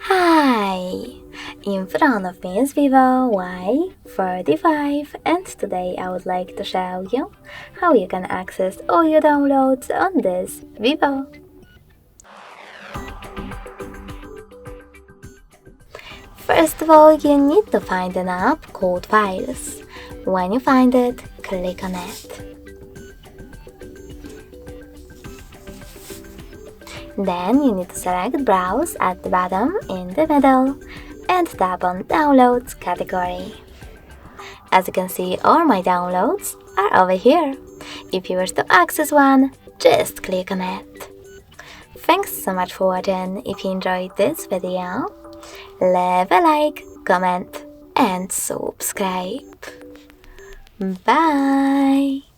Hi! In front of me is VIVO Y35 and today I would like to show you how you can access all your downloads on this VIVO. First of all, you need to find an app called Files. When you find it, click on it. Then you need to select Browse at the bottom in the middle and tap on Downloads category. As you can see, all my downloads are over here. If you wish to access one, just click on it. Thanks so much for watching. If you enjoyed this video, leave a like, comment and subscribe. Bye!